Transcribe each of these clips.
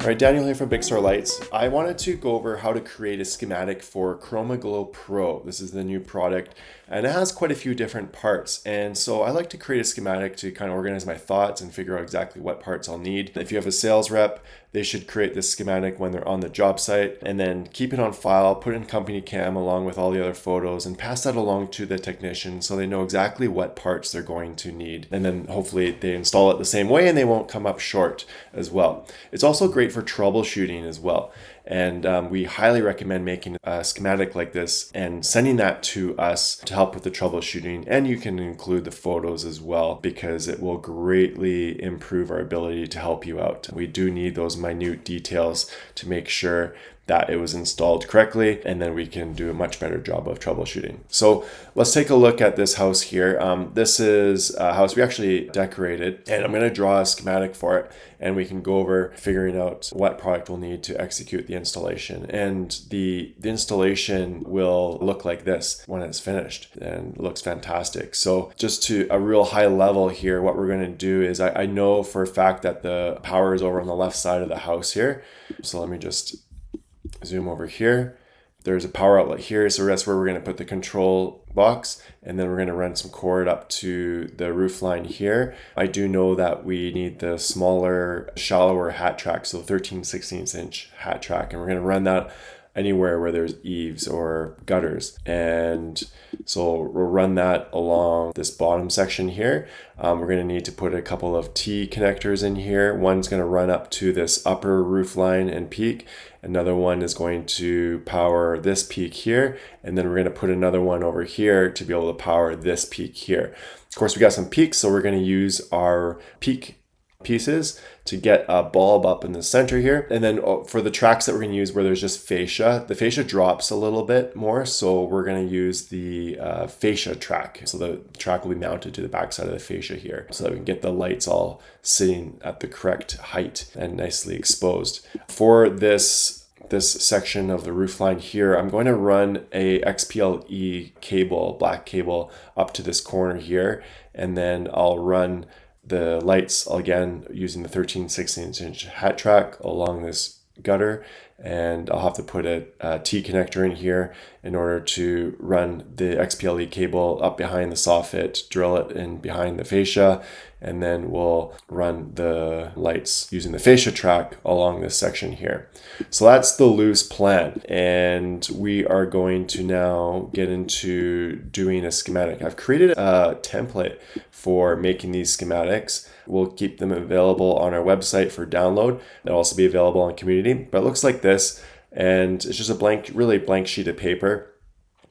All right, Daniel here from Big Star Lights. I wanted to go over how to create a schematic for Chromaglow Pro. This is the new product and it has quite a few different parts. And so I like to create a schematic to kind of organize my thoughts and figure out exactly what parts I'll need. If you have a sales rep, they should create this schematic when they're on the job site and then keep it on file, put it in company cam along with all the other photos and pass that along to the technician so they know exactly what parts they're going to need. And then hopefully they install it the same way and they won't come up short as well. It's also great for troubleshooting as well. And we highly recommend making a schematic like this and sending that to us to help with the troubleshooting. And you can include the photos as well because it will greatly improve our ability to help you out. We do need those minute details to make sure that it was installed correctly, and then we can do a much better job of troubleshooting. So let's take a look at this house here. This is a house we actually decorated, and I'm going to draw a schematic for it, and we can go over figuring out what product we'll need to execute the installation. And the installation will look like this when it's finished, and it looks fantastic. So just to a real high level here, what we're going to do is I know for a fact that the power is over on the left side of the house here. So let me just zoom over here. There's a power outlet here, so that's where we're going to put the control box, and then we're going to run some cord up to the roof line here. I do know that we need the smaller, shallower hat track, so 13/16 inch hat track, and we're going to run that anywhere where there's eaves or gutters. And so we'll run that along this bottom section here. We're going to need to put a couple of T connectors in here. One's going to run up to this upper roof line and peak. Another one is going to power this peak here. And then we're going to put another one over here to be able to power this peak here. Of course, we got some peaks, so we're going to use our peak pieces to get a bulb up in the center here. And then for the tracks that we're going to use where there's just fascia, the fascia drops a little bit more, so we're going to use the fascia track. So the track will be mounted to the back side of the fascia here so that we can get the lights all sitting at the correct height and nicely exposed. For this section of the roof line here, I'm going to run a XPLE cable, black cable, up to this corner here, and then I'll run the lights again using the 13/16 inch hat track along this gutter, and I'll have to put a T connector in here in order to run the XPLE cable up behind the soffit, drill it in behind the fascia, and then we'll run the lights using the fascia track along this section here. So that's the loose plan, and we are going to now get into doing a schematic. I've created a template for making these schematics. We'll keep them available on our website for download. They'll also be available on community, but it looks like this, and it's just a really blank sheet of paper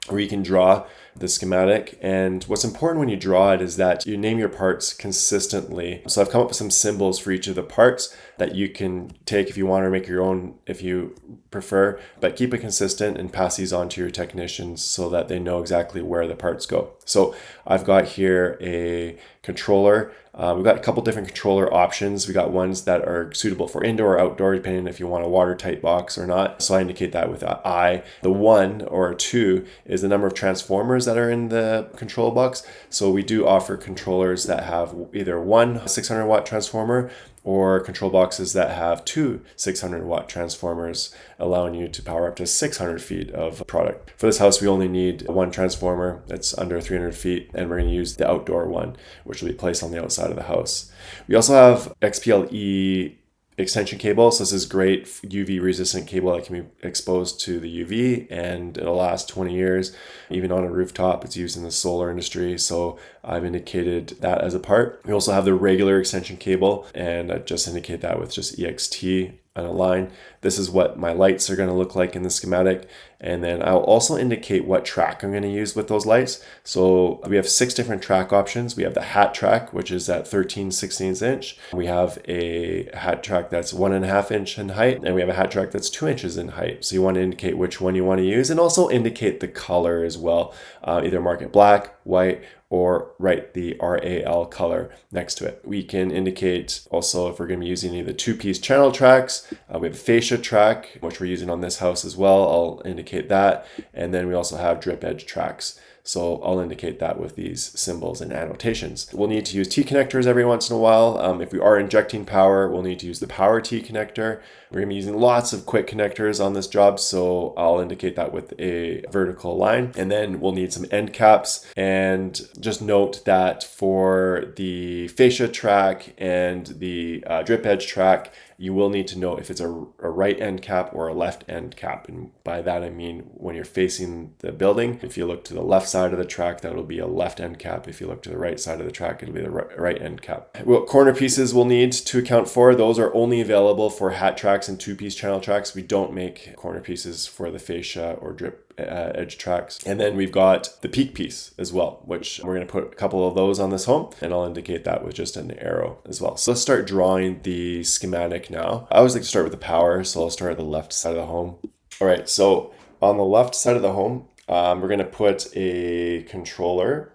where you can draw the schematic. And what's important when you draw it is that you name your parts consistently. So I've come up with some symbols for each of the parts that you can take if you want, or make your own if you prefer, but keep it consistent and pass these on to your technicians so that they know exactly where the parts go. So I've got here a controller. We've got a couple different controller options. We got ones that are suitable for indoor or outdoor, depending if you want a watertight box or not. So I indicate that with an I. The 1 or 2 is the number of transformers that are in the control box. So we do offer controllers that have either one 600 watt transformer or control boxes that have two 600 watt transformers, allowing you to power up to 600 feet of product. For this house, we only need one transformer that's under 300 feet, and we're going to use the outdoor one, which will be placed on the outside of the house. We also have XPLE extension cable. So this is great UV resistant cable that can be exposed to the UV, and it'll last 20 years. Even on a rooftop, it's used in the solar industry. So I've indicated that as a part. We also have the regular extension cable, and I just indicate that with just EXT on a line. This is what my lights are going to look like in the schematic. And then I'll also indicate what track I'm going to use with those lights. So we have 6 different track options. We have the hat track, which is at 13/16 inch. We have a hat track that's 1.5 inch in height, and we have a hat track that's 2 inches in height. So you want to indicate which one you want to use, and also indicate the color as well. Either mark it black, white, or write the RAL color next to it. We can indicate also if we're going to be using any of the 2-piece channel tracks. We have a fascia track, which we're using on this house as well. I'll indicate that. And then we also have drip edge tracks. So I'll indicate that with these symbols and annotations. We'll need to use T-connectors every once in a while. If we are injecting power, we'll need to use the power T-connector. We're gonna be using lots of quick connectors on this job, so I'll indicate that with a vertical line. And then we'll need some end caps. And just note that for the fascia track and the drip edge track, you will need to know if it's a right end cap or a left end cap. And by that, I mean when you're facing the building, if you look to the left side of the track, that'll be a left end cap. If you look to the right side of the track, it'll be the right end cap. What corner pieces we'll need to account for, those are only available for hat tracks and two-piece channel tracks. We don't make corner pieces for the fascia or drip edge tracks. And then we've got the peak piece as well, which we're going to put a couple of those on this home, and I'll indicate that with just an arrow as well. So let's start drawing the schematic now. I always like to start with the power, so I'll start at the left side of the home. All right, so on the left side of the home, we're going to put a controller,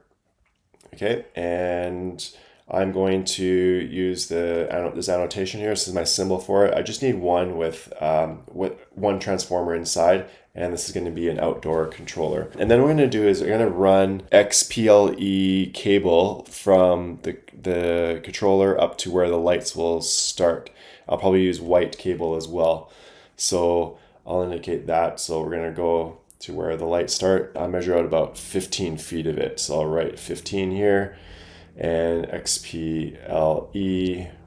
okay, and I'm going to use this annotation here. This is my symbol for it. I just need one with one transformer inside, and this is going to be an outdoor controller. And then what we're going to do is we're going to run XPLE cable from the controller up to where the lights will start. I'll probably use white cable as well. So I'll indicate that. So we're going to go to where the lights start. I'll measure out about 15 feet of it. So I'll write 15 here and XPLE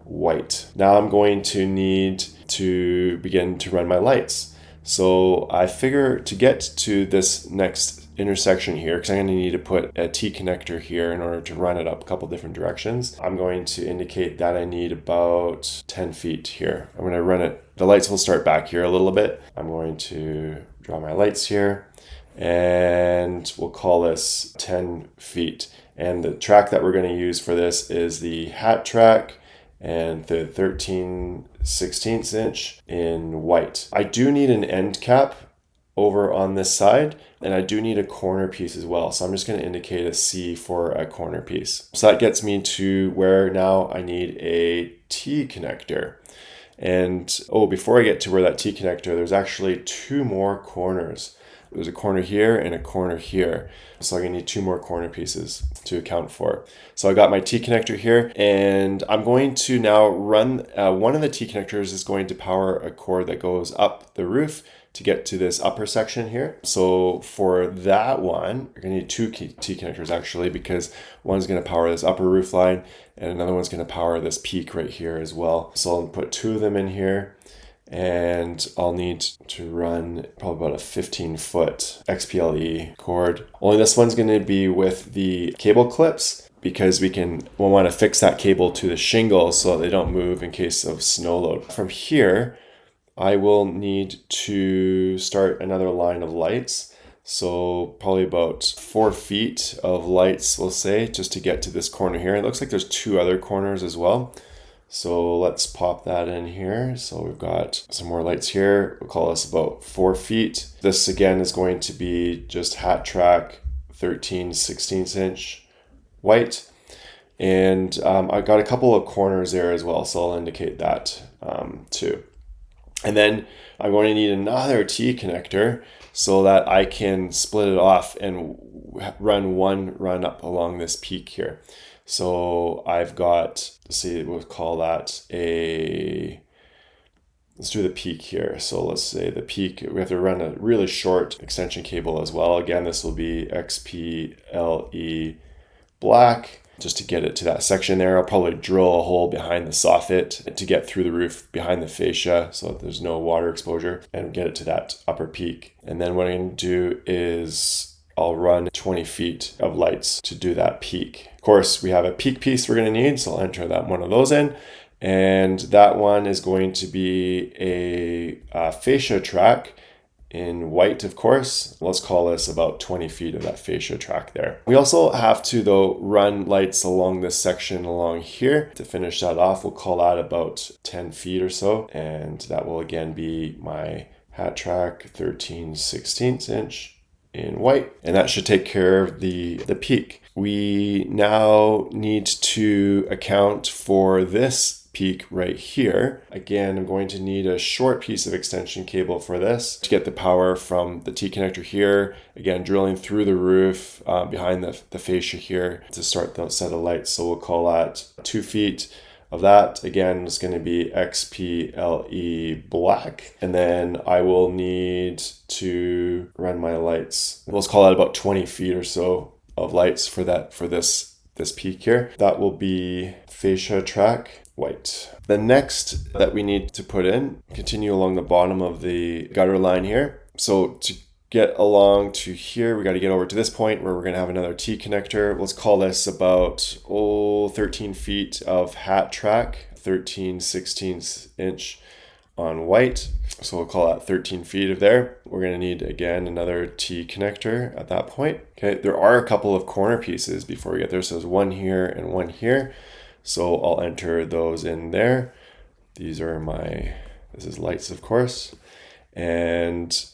white. Now I'm going to need to begin to run my lights. So I figure to get to this next intersection here, because I'm going to need to put a T connector here in order to run it up a couple different directions, I'm going to indicate that I need about 10 feet here. I'm going to run it. The lights will start back here a little bit. I'm going to draw my lights here, and we'll call this 10 feet. And the track that we're going to use for this is the hat track and the 13/16 inch in white. I do need an end cap over on this side, and I do need a corner piece as well. So I'm just going to indicate a C for a corner piece. So that gets me to where now I need a T connector. And before I get to where that T connector, there's actually two more corners. There's a corner here and a corner here. So I'm going to need two more corner pieces to account for. So I got my T connector here, and I'm going to now run, one of the T connectors is going to power a cord that goes up the roof to get to this upper section here. So for that one, you're going to need two T connectors actually, because one's going to power this upper roof line and another one's going to power this peak right here as well. So I'll put two of them in here. And I'll need to run probably about a 15-foot XPLE cord. Only this one's going to be with the cable clips, because we'll want to fix that cable to the shingle so that they don't move in case of snow load. From here, I will need to start another line of lights. So probably about 4 feet of lights, we'll say, just to get to this corner here. It looks like there's two other corners as well. So let's pop that in here. So we've got some more lights here. We'll call this about 4 feet. This again is going to be just hat track 13/16 inch white. And I've got a couple of corners there as well. So I'll indicate that too. And then I'm going to need another T connector so that I can split it off and run one run up along this peak here. So I've got, we'll call that let's do the peak here. So let's say the peak, we have to run a really short extension cable as well. Again, this will be XPLE black, just to get it to that section there. I'll probably drill a hole behind the soffit to get through the roof behind the fascia so that there's no water exposure, and get it to that upper peak. And then what I'm going to do is I'll run 20 feet of lights to do that peak. Of course, we have a peak piece we're going to need, so I'll enter one of those in. And that one is going to be a fascia track in white, of course. Let's call this about 20 feet of that fascia track there. We also have to, though, run lights along this section along here. To finish that off, we'll call that about 10 feet or so. And that will again be my hat track 13/16 inch in white. And that should take care of the peak. We now need to account for this peak right here. Again, I'm going to need a short piece of extension cable for this to get the power from the T connector here. Again, drilling through the roof behind the fascia here to start the set of lights. So we'll call that 2 feet of that. Again, it's going to be XPLE black. And then I will need to run my lights. Let's call that about 20 feet or so of lights for this peak here. That will be fascia track white. The next that we need to put in, continue along the bottom of the gutter line here. So to get along to here, we got to get over to this point where we're going to have another T connector. Let's call this about 13 feet of hat track, 13/16 inch on white. So we'll call that 13 feet of there. We're going to need, again, another T connector at that point. Okay, there are a couple of corner pieces before we get there. So there's one here and one here. So I'll enter those in there. This is lights, of course. And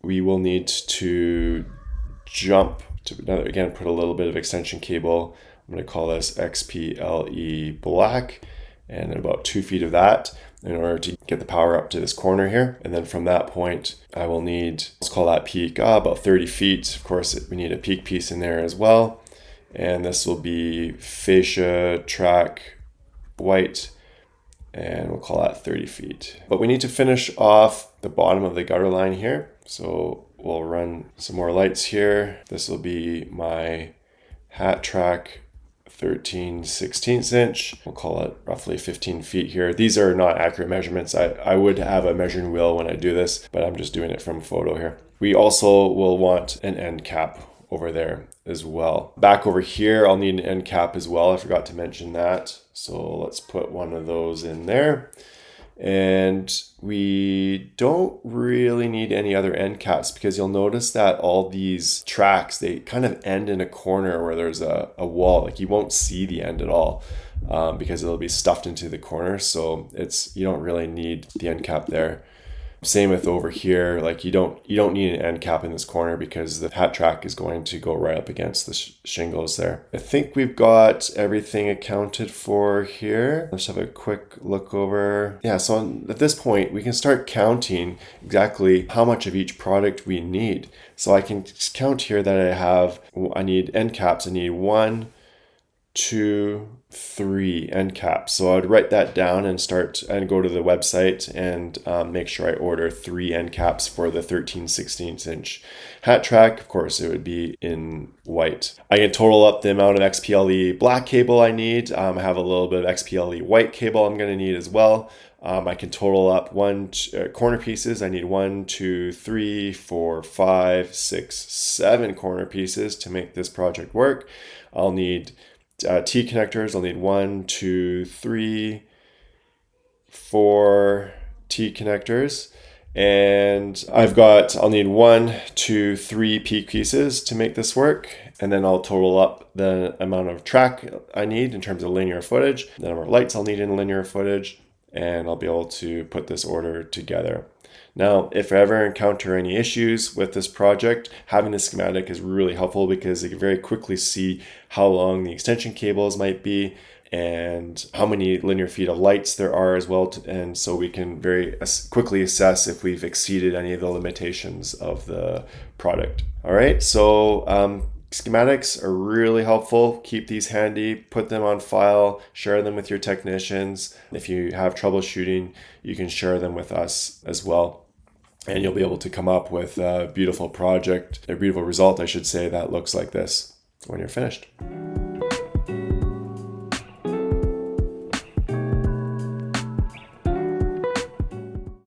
we will need to jump to another, again, put a little bit of extension cable. I'm going to call this XPLE black, and about 2 feet of that in order to get the power up to this corner here. And then from that point, I will need, let's call that peak about 30 feet. Of course, we need a peak piece in there as well. And this will be fascia track white, and we'll call that 30 feet. But we need to finish off the bottom of the gutter line here. So we'll run some more lights here. This will be my hat track 13/16 inch. We'll call it roughly 15 feet here. These are not accurate measurements. I would have a measuring wheel when I do this, but I'm just doing it from photo here. We also will want an end cap over there as well. Back over here, I'll need an end cap as well. I forgot to mention that. So let's put one of those in there. And we don't really need any other end caps because you'll notice that all these tracks, they kind of end in a corner where there's a wall. Like you won't see the end at all because it'll be stuffed into the corner. So you don't really need the end cap there. Same with over here, like you don't need an end cap in this corner because the hat track is going to go right up against the shingles there. I think we've got everything accounted for here. Let's have a quick look over. Yeah, so at this point, we can start counting exactly how much of each product we need. So I can count here that I need end caps. I need 1, 2, 3 end caps. So I'd write that down and go to the website and make sure I order 3 end caps for the 13/16 inch hat track. Of course, it would be in white. I can total up the amount of XPLE black cable I need. I have a little bit of XPLE white cable I'm going to need as well. I can total up corner pieces. I need 1, 2, 3, 4, 5, 6, 7 corner pieces to make this project work. I'll need T connectors. I'll need 1, 2, 3, 4 T connectors. And I'll need 1, 2, 3 peak pieces to make this work. And then I'll total up the amount of track I need in terms of linear footage, the number of lights I'll need in linear footage, and I'll be able to put this order together. Now, if I ever encounter any issues with this project, having the schematic is really helpful because you can very quickly see how long the extension cables might be and how many linear feet of lights there are as well. And so we can very quickly assess if we've exceeded any of the limitations of the product. All right, so schematics are really helpful. Keep these handy, put them on file, share them with your technicians. If you have troubleshooting, you can share them with us as well. And you'll be able to come up with a beautiful result, I should say, that looks like this when you're finished.